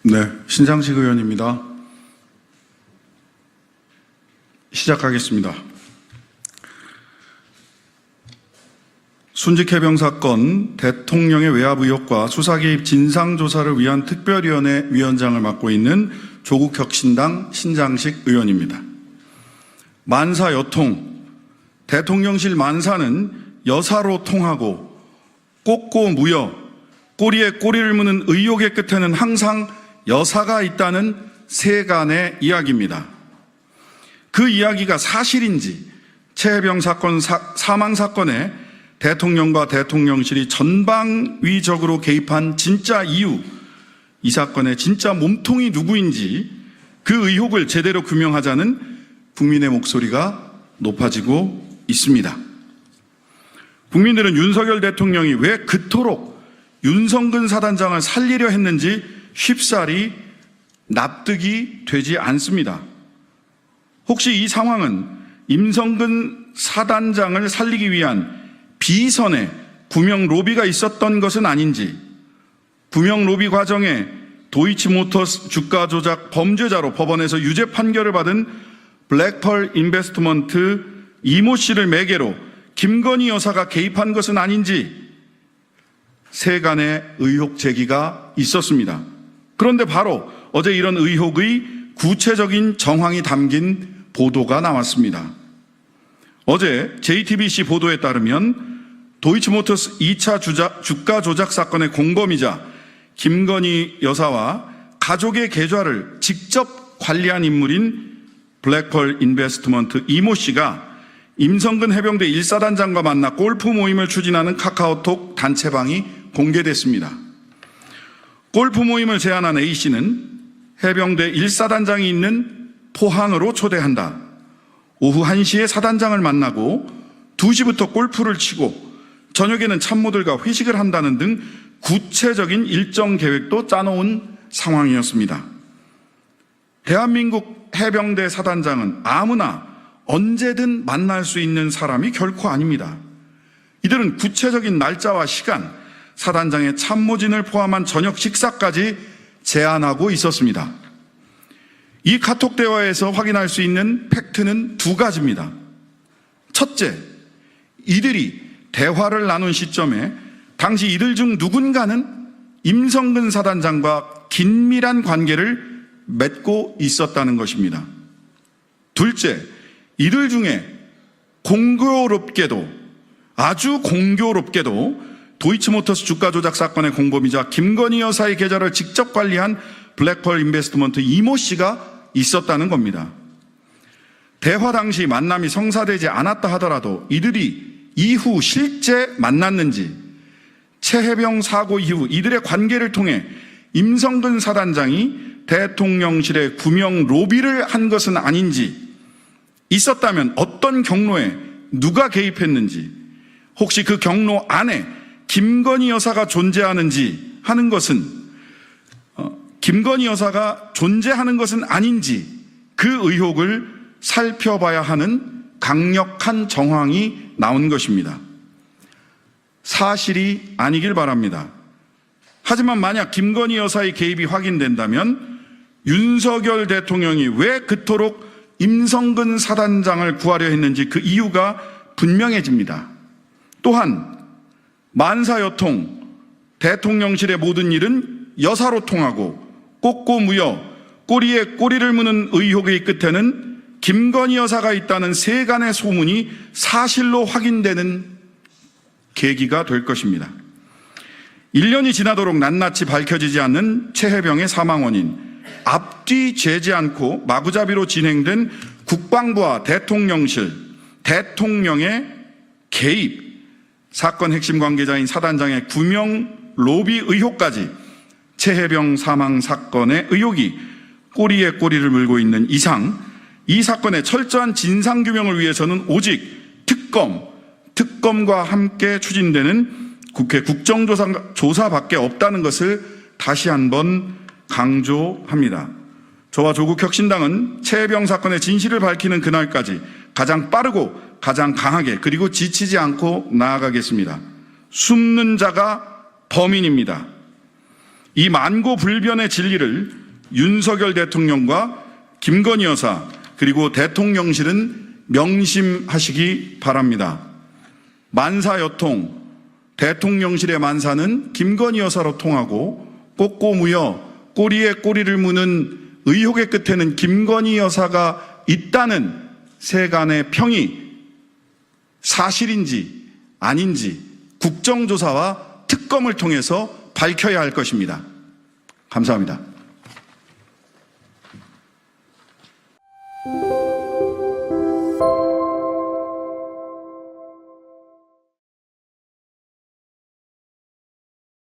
네, 신장식 의원입니다. 시작하겠습니다. 순직해병 사건 대통령의 외압 의혹과 수사 개입 진상조사를 위한 특별위원회 위원장을 맡고 있는 조국혁신당 신장식 의원입니다. 만사 여통, 대통령실 만사는 여사로 통하고 꽂고 무여, 꼬리에 꼬리를 무는 의혹의 끝에는 항상 여사가 있다는 세간의 이야기입니다. 그 이야기가 사실인지 최혜병 사건 사망 사건에 대통령과 대통령실이 전방위적으로 개입한 진짜 이유, 이 사건의 진짜 몸통이 누구인지 그 의혹을 제대로 규명하자는 국민의 목소리가 높아지고 있습니다. 국민들은 윤석열 대통령이 왜 그토록 윤성근 사단장을 살리려 했는지 쉽사리 납득이 되지 않습니다. 혹시 이 상황은 임성근 사단장을 살리기 위한 비선의 구명 로비가 있었던 것은 아닌지, 구명 로비 과정에 도이치모터스 주가 조작 범죄자로 법원에서 유죄 판결을 받은 블랙펄 인베스트먼트 이모 씨를 매개로 김건희 여사가 개입한 것은 아닌지 세간의 의혹 제기가 있었습니다. 그런데 바로 어제 이런 의혹의 구체적인 정황이 담긴 보도가 나왔습니다. 어제 JTBC 보도에 따르면 도이치모터스 2차 주가 조작 사건의 공범이자 김건희 여사와 가족의 계좌를 직접 관리한 인물인 블랙펄 인베스트먼트 이모 씨가 임성근 해병대 1사단장과 만나 골프 모임을 추진하는 카카오톡 단체방이 공개됐습니다. 골프 모임을 제안한 A씨는 해병대 1사단장이 있는 포항으로 초대한다. 오후 1시에 사단장을 만나고 2시부터 골프를 치고 저녁에는 참모들과 회식을 한다는 등 구체적인 일정 계획도 짜놓은 상황이었습니다. 대한민국 해병대 사단장은 아무나 언제든 만날 수 있는 사람이 결코 아닙니다. 이들은 구체적인 날짜와 시간, 사단장의 참모진을 포함한 저녁 식사까지 제안하고 있었습니다. 이 카톡 대화에서 확인할 수 있는 팩트는 두 가지입니다. 첫째, 이들이 대화를 나눈 시점에 당시 이들 중 누군가는 임성근 사단장과 긴밀한 관계를 맺고 있었다는 것입니다. 둘째, 이들 중에 아주 공교롭게도 도이치모터스 주가 조작 사건의 공범이자 김건희 여사의 계좌를 직접 관리한 블랙펄 인베스트먼트 이모 씨가 있었다는 겁니다. 대화 당시 만남이 성사되지 않았다 하더라도 이들이 이후 실제 만났는지, 최혜병 사고 이후 이들의 관계를 통해 임성근 사단장이 대통령실에 구명 로비를 한 것은 아닌지, 있었다면 어떤 경로에 누가 개입했는지, 혹시 그 경로 안에 김건희 여사가 존재하는지 하는 것은, 김건희 여사가 존재하는 것은 아닌지 그 의혹을 살펴봐야 하는 강력한 정황이 나온 것입니다. 사실이 아니길 바랍니다. 하지만 만약 김건희 여사의 개입이 확인된다면 윤석열 대통령이 왜 그토록 임성근 사단장을 구하려 했는지 그 이유가 분명해집니다. 또한 만사여통, 대통령실의 모든 일은 여사로 통하고 꽂고 무여, 꼬리에 꼬리를 무는 의혹의 끝에는 김건희 여사가 있다는 세간의 소문이 사실로 확인되는 계기가 될 것입니다. 1년이 지나도록 낱낱이 밝혀지지 않는 최혜병의 사망 원인, 앞뒤 재지 않고 마구잡이로 진행된 국방부와 대통령실, 대통령의 개입, 사건 핵심 관계자인 사단장의 구명 로비 의혹까지 최혜병 사망 사건의 의혹이 꼬리에 꼬리를 물고 있는 이상 이 사건의 철저한 진상규명을 위해서는 오직 특검과 함께 추진되는 국회 국정조사밖에 없다는 것을 다시 한번 강조합니다. 저와 조국혁신당은 최혜병 사건의 진실을 밝히는 그날까지 가장 빠르고 가장 강하게 그리고 지치지 않고 나아가겠습니다. 숨는 자가 범인입니다. 이 만고불변의 진리를 윤석열 대통령과 김건희 여사 그리고 대통령실은 명심하시기 바랍니다. 만사여통, 대통령실의 만사는 김건희 여사로 통하고 꼬꼬무여 꼬리에 꼬리를 무는 의혹의 끝에는 김건희 여사가 있다는 세간의 평이 사실인지 아닌지 국정조사와 특검을 통해서 밝혀야 할 것입니다. 감사합니다.